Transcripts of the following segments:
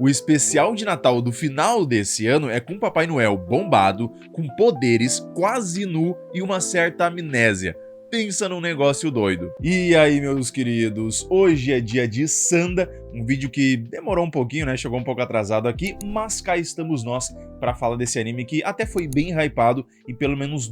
O especial de Natal do final desse ano é com Papai Noel bombado, com poderes, quase nu e uma certa amnésia. Pensa num negócio doido. E aí, meus queridos, hoje é dia de Sanda, um vídeo que demorou um pouquinho, né? Chegou um pouco atrasado aqui, mas cá estamos nós para falar desse anime que até foi bem hypado e pelo menos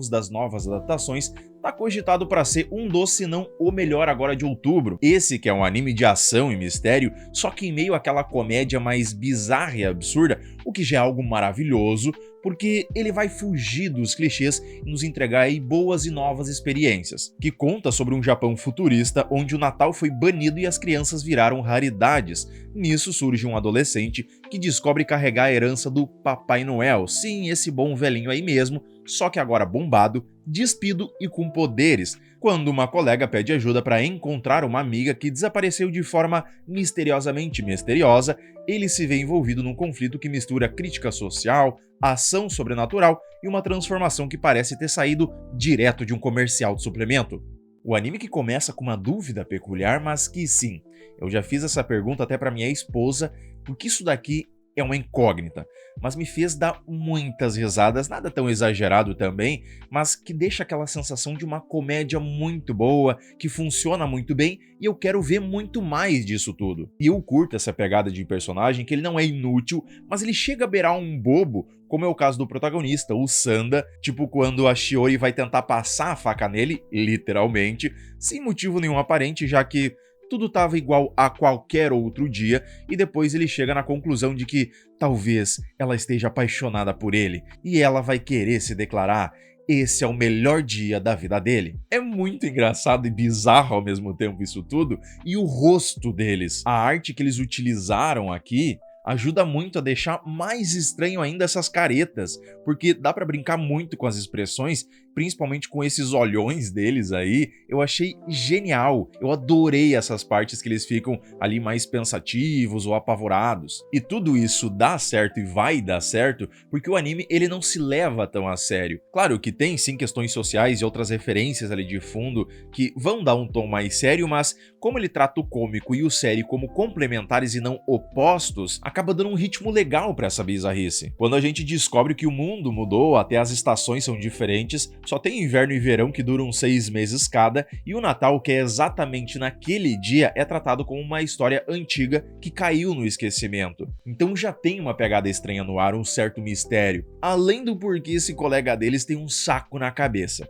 das novas adaptações, tá cogitado para ser um dos, se não o melhor agora de outubro. Esse que é um anime de ação e mistério, só que em meio àquela comédia mais bizarra e absurda, o que já é algo maravilhoso, porque ele vai fugir dos clichês e nos entregar aí boas e novas experiências, que conta sobre um Japão futurista onde o Natal foi banido e as crianças viraram raridades. Nisso surge um adolescente que descobre carregar a herança do Papai Noel, sim, esse bom velhinho aí mesmo, só que agora bombado, despido e com poderes, quando uma colega pede ajuda para encontrar uma amiga que desapareceu de forma misteriosamente misteriosa, ele se vê envolvido num conflito que mistura crítica social, ação sobrenatural e uma transformação que parece ter saído direto de um comercial de suplemento. O anime que começa com uma dúvida peculiar, mas que sim, eu já fiz essa pergunta até para minha esposa, porque isso daqui é uma incógnita, mas me fez dar muitas risadas, nada tão exagerado também, mas que deixa aquela sensação de uma comédia muito boa, que funciona muito bem e eu quero ver muito mais disso tudo. E eu curto essa pegada de personagem, que ele não é inútil, mas ele chega a beirar um bobo, como é o caso do protagonista, o Sanda, tipo quando a Shiori vai tentar passar a faca nele, literalmente, sem motivo nenhum aparente, já que tudo estava igual a qualquer outro dia e depois ele chega na conclusão de que talvez ela esteja apaixonada por ele e ela vai querer se declarar. Esse é o melhor dia da vida dele. É muito engraçado e bizarro ao mesmo tempo isso tudo, e o rosto deles, a arte que eles utilizaram aqui, ajuda muito a deixar mais estranho ainda essas caretas, porque dá pra brincar muito com as expressões, principalmente com esses olhões deles aí. Eu achei genial, eu adorei essas partes que eles ficam ali mais pensativos ou apavorados. E tudo isso dá certo e vai dar certo porque o anime ele não se leva tão a sério. Claro que tem sim questões sociais e outras referências ali de fundo que vão dar um tom mais sério, mas como ele trata o cômico e o sério como complementares e não opostos, acaba dando um ritmo legal pra essa bizarrice. Quando a gente descobre que o mundo mudou, até as estações são diferentes, só tem inverno e verão que duram 6 meses cada, e o Natal, que é exatamente naquele dia, é tratado como uma história antiga que caiu no esquecimento. Então já tem uma pegada estranha no ar, um certo mistério, além do porquê esse colega deles tem um saco na cabeça.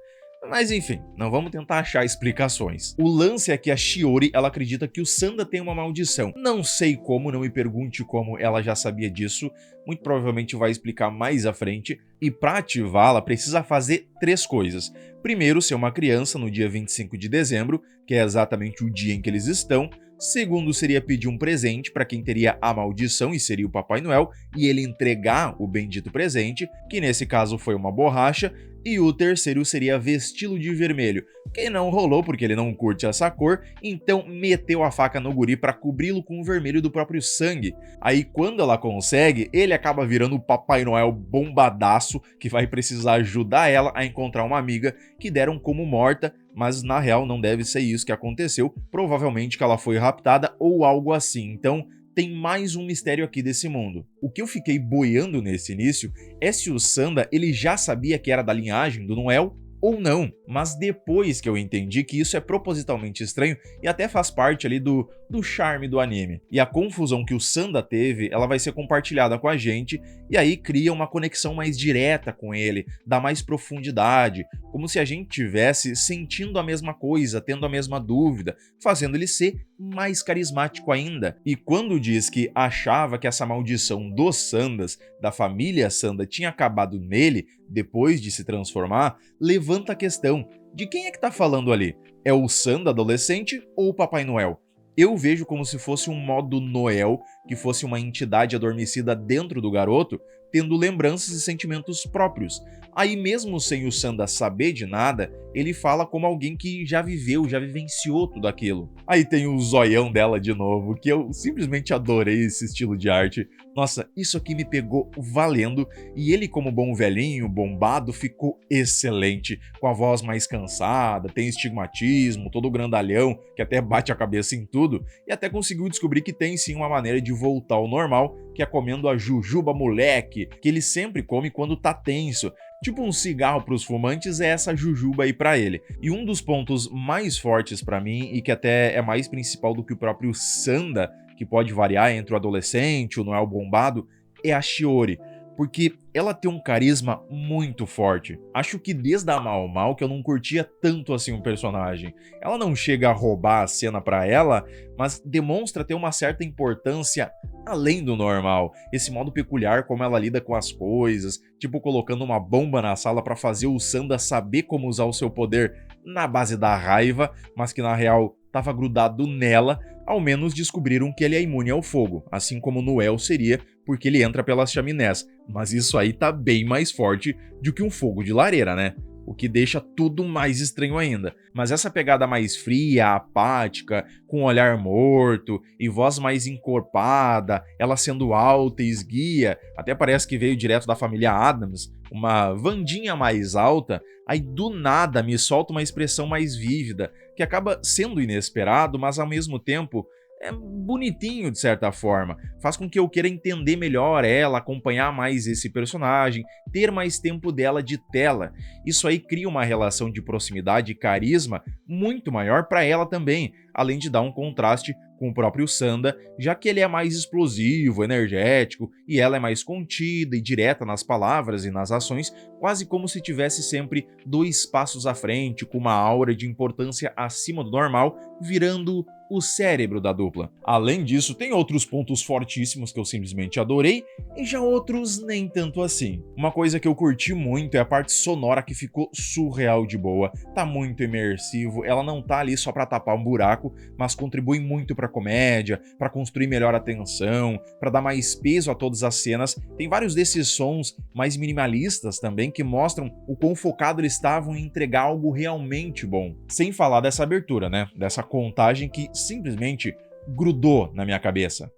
Mas enfim, não vamos tentar achar explicações. O lance é que a Shiori, ela acredita que o Sanda tem uma maldição. Não sei como, não me pergunte como ela já sabia disso, muito provavelmente vai explicar mais à frente, e para ativá-la precisa fazer 3 coisas. Primeiro, ser uma criança no dia 25 de dezembro, que é exatamente o dia em que eles estão. Segundo, seria pedir um presente para quem teria a maldição e seria o Papai Noel, e ele entregar o bendito presente, que nesse caso foi uma borracha. E o terceiro seria vesti-lo de vermelho, que não rolou porque ele não curte essa cor, então meteu a faca no guri para cobri-lo com o vermelho do próprio sangue. Aí quando ela consegue, ele acaba virando o Papai Noel bombadaço, que vai precisar ajudar ela a encontrar uma amiga que deram como morta, mas na real não deve ser isso que aconteceu, provavelmente que ela foi raptada ou algo assim, então tem mais um mistério aqui desse mundo. O que eu fiquei boiando nesse início é se o Sanda ele já sabia que era da linhagem do Noel ou não, mas depois que eu entendi que isso é propositalmente estranho e até faz parte ali do charme do anime. E a confusão que o Sanda teve, ela vai ser compartilhada com a gente e aí cria uma conexão mais direta com ele, dá mais profundidade, como se a gente tivesse sentindo a mesma coisa, tendo a mesma dúvida, fazendo ele ser mais carismático ainda. E quando diz que achava que essa maldição dos Sandas, da família Sanda, tinha acabado nele depois de se transformar, levanta a questão de quem é que tá falando ali? É o Sanda adolescente ou o Papai Noel? Eu vejo como se fosse um modo Noel, que fosse uma entidade adormecida dentro do garoto, tendo lembranças e sentimentos próprios. Aí mesmo sem o Sanda saber de nada, ele fala como alguém que já viveu, já vivenciou tudo aquilo. Aí tem o zoião dela de novo, que eu simplesmente adorei esse estilo de arte. Nossa, isso aqui me pegou valendo, e ele como bom velhinho, bombado, ficou excelente, com a voz mais cansada, tem estigmatismo, todo grandalhão, que até bate a cabeça em tudo, e até conseguiu descobrir que tem sim uma maneira de pode voltar ao normal, que é comendo a jujuba moleque, que ele sempre come quando tá tenso. Tipo um cigarro pros fumantes é essa jujuba aí pra ele. E um dos pontos mais fortes pra mim, e que até é mais principal do que o próprio Sanda, que pode variar entre o adolescente, o Noel bombado, é a Shiori. Porque ela tem um carisma muito forte. Acho que desde a Mao Mao que eu não curtia tanto assim o personagem. Ela não chega a roubar a cena pra ela, mas demonstra ter uma certa importância além do normal. Esse modo peculiar como ela lida com as coisas, tipo colocando uma bomba na sala pra fazer o Sanda saber como usar o seu poder na base da raiva, mas que na real tava grudado nela. Ao menos descobriram que ele é imune ao fogo, assim como Noel seria, porque ele entra pelas chaminés. Mas isso aí tá bem mais forte do que um fogo de lareira, né? O que deixa tudo mais estranho ainda. Mas essa pegada mais fria, apática, com olhar morto e voz mais encorpada, ela sendo alta e esguia, até parece que veio direto da família Addams, uma Wandinha mais alta, aí do nada me solta uma expressão mais vívida, que acaba sendo inesperado, mas ao mesmo tempo é bonitinho de certa forma, faz com que eu queira entender melhor ela, acompanhar mais esse personagem, ter mais tempo dela de tela. Isso aí cria uma relação de proximidade e carisma muito maior para ela também, além de dar um contraste com o próprio Sanda, já que ele é mais explosivo, energético, e ela é mais contida e direta nas palavras e nas ações, quase como se tivesse sempre 2 passos à frente, com uma aura de importância acima do normal, virando o cérebro da dupla. Além disso, tem outros pontos fortíssimos que eu simplesmente adorei, e já outros nem tanto assim. Uma coisa que eu curti muito é a parte sonora, que ficou surreal de boa, tá muito imersivo, ela não tá ali só pra tapar um buraco, mas contribui muito pra comédia, pra construir melhor a tensão, pra dar mais peso a todas as cenas. Tem vários desses sons mais minimalistas também que mostram o quão focado eles estavam em entregar algo realmente bom. Sem falar dessa abertura, né? Dessa contagem que simplesmente grudou na minha cabeça.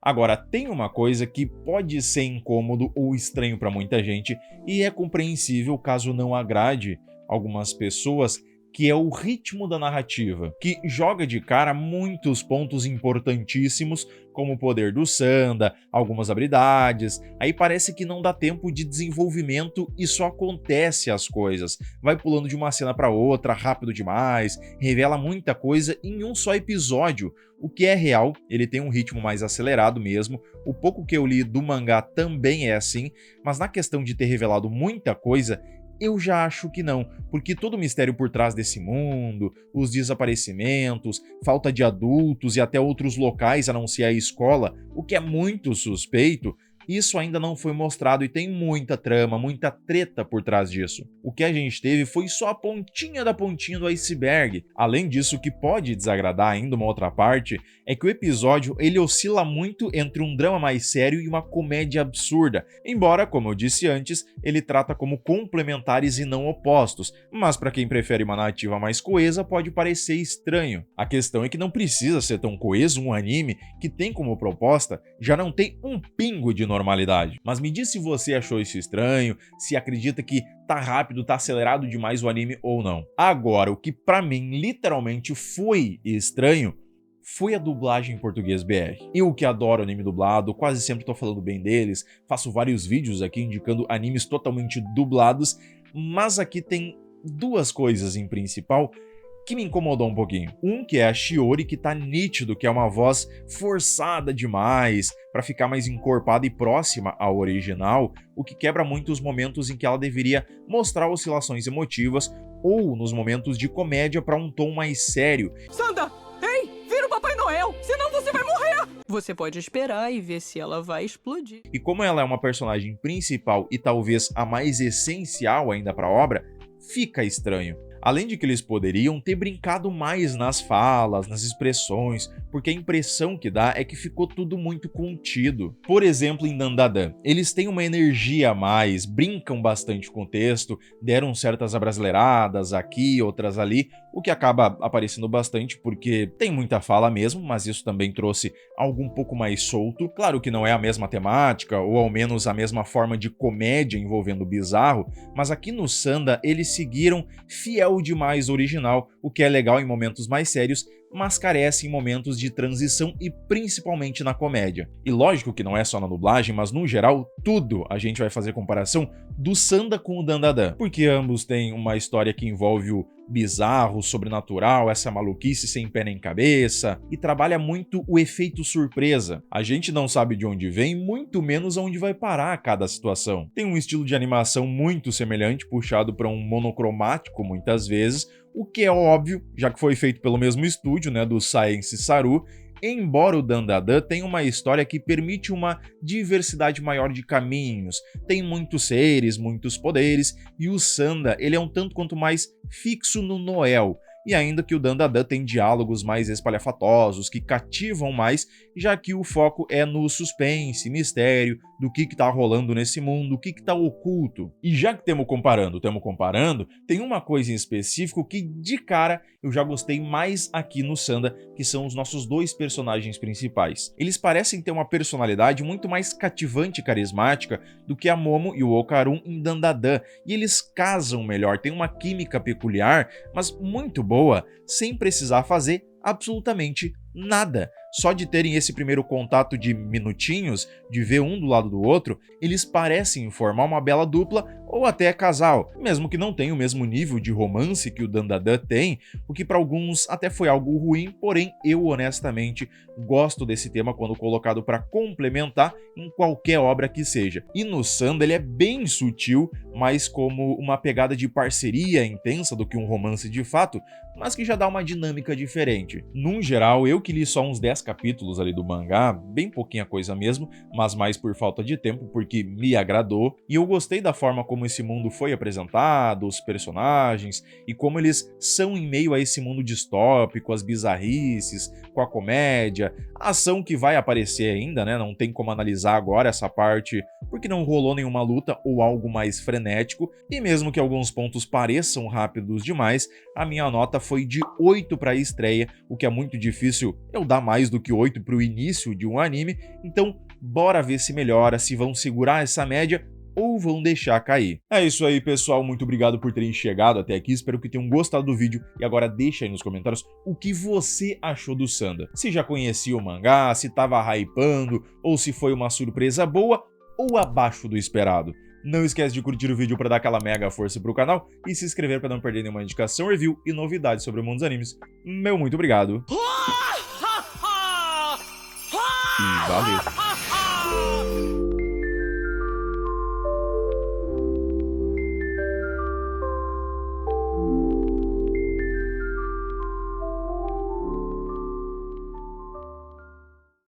Agora, tem uma coisa que pode ser incômodo ou estranho para muita gente, e é compreensível caso não agrade algumas pessoas, que é o ritmo da narrativa, que joga de cara muitos pontos importantíssimos, como o poder do Sanda, algumas habilidades, aí parece que não dá tempo de desenvolvimento e só acontece as coisas, vai pulando de uma cena para outra rápido demais, revela muita coisa em um só episódio, o que é real, ele tem um ritmo mais acelerado mesmo, o pouco que eu li do mangá também é assim, mas na questão de ter revelado muita coisa, eu já acho que não, porque todo o mistério por trás desse mundo, os desaparecimentos, falta de adultos e até outros locais a não ser a escola, o que é muito suspeito, isso ainda não foi mostrado e tem muita trama, muita treta por trás disso. O que a gente teve foi só a pontinha da pontinha do iceberg. Além disso, o que pode desagradar ainda uma outra parte é que o episódio ele oscila muito entre um drama mais sério e uma comédia absurda, embora, como eu disse antes, ele trata como complementares e não opostos, mas para quem prefere uma narrativa mais coesa pode parecer estranho. A questão é que não precisa ser tão coeso um anime que tem como proposta já não tem um pingo de normalidade. Mas me diz se você achou isso estranho, se acredita que tá rápido, tá acelerado demais o anime ou não. Agora, o que pra mim literalmente foi estranho foi a dublagem em português BR. Eu que adoro anime dublado, quase sempre tô falando bem deles, faço vários vídeos aqui indicando animes totalmente dublados, mas aqui tem 2 coisas em principal que me incomodou um pouquinho. Um que é a Shiori, que tá nítido que é uma voz forçada demais para ficar mais encorpada e próxima ao original, o que quebra muito os momentos em que ela deveria mostrar oscilações emotivas ou nos momentos de comédia para um tom mais sério. Sanda! Ei! Vira o Papai Noel! Senão você vai morrer! Você pode esperar e ver se ela vai explodir. E como ela é uma personagem principal e talvez a mais essencial ainda para a obra, fica estranho. Além de que eles poderiam ter brincado mais nas falas, nas expressões, porque a impressão que dá é que ficou tudo muito contido. Por exemplo, em Dandadan, eles têm uma energia a mais, brincam bastante com o texto, deram certas abrasileiradas aqui, outras ali, o que acaba aparecendo bastante porque tem muita fala mesmo, mas isso também trouxe algo um pouco mais solto. Claro que não é a mesma temática, ou ao menos a mesma forma de comédia envolvendo o bizarro, mas aqui no Sanda eles seguiram fiel o de mais original, o que é legal em momentos mais sérios, mas carece em momentos de transição e principalmente na comédia. E lógico que não é só na dublagem, mas no geral, tudo a gente vai fazer comparação do Sanda com o Dandadan, porque ambos têm uma história que envolve o bizarro, o sobrenatural, essa maluquice sem pé nem cabeça, e trabalha muito o efeito surpresa. A gente não sabe de onde vem, muito menos aonde vai parar cada situação. Tem um estilo de animação muito semelhante, puxado para um monocromático muitas vezes, o que é óbvio, já que foi feito pelo mesmo estúdio, né, do Science Saru, embora o Dandadan tenha uma história que permite uma diversidade maior de caminhos, tem muitos seres, muitos poderes, e o Sanda ele é um tanto quanto mais fixo no Noel, e ainda que o Dandadan tem diálogos mais espalhafatosos, que cativam mais, já que o foco é no suspense, mistério, do que tá rolando nesse mundo, o que tá oculto. E já que estamos comparando, tem uma coisa em específico que, de cara, eu já gostei mais aqui no Sanda, que são os nossos dois personagens principais. Eles parecem ter uma personalidade muito mais cativante e carismática do que a Momo e o Okarun em Dandadan, e eles casam melhor, tem uma química peculiar, mas muito boa, sem precisar fazer absolutamente nada. Só de terem esse primeiro contato de minutinhos, de ver um do lado do outro, eles parecem formar uma bela dupla ou até casal, mesmo que não tenha o mesmo nível de romance que o Dandadan tem, o que para alguns até foi algo ruim, porém eu honestamente gosto desse tema quando colocado para complementar em qualquer obra que seja. E no Sanda ele é bem sutil, mais como uma pegada de parceria intensa do que um romance de fato, mas que já dá uma dinâmica diferente. Num geral, eu que li só uns 10 capítulos ali do mangá, bem pouquinha coisa mesmo, mas mais por falta de tempo, porque me agradou, e eu gostei da forma como esse mundo foi apresentado, os personagens, e como eles são em meio a esse mundo distópico, as bizarrices, com a comédia, a ação que vai aparecer ainda, né, não tem como analisar agora essa parte, porque não rolou nenhuma luta ou algo mais frenético, e mesmo que alguns pontos pareçam rápidos demais, a minha nota foi de 8 para a estreia, o que é muito difícil eu dar mais do que 8 para o início de um anime, então bora ver se melhora, se vão segurar essa média ou vão deixar cair. É isso aí, pessoal, muito obrigado por terem chegado até aqui, espero que tenham gostado do vídeo, e agora deixa aí nos comentários o que você achou do Sanda. Se já conhecia o mangá, se tava hypando, ou se foi uma surpresa boa ou abaixo do esperado. Não esquece de curtir o vídeo para dar aquela mega força pro canal e se inscrever para não perder nenhuma indicação, review e novidades sobre o mundo dos animes. Meu muito obrigado. E valeu!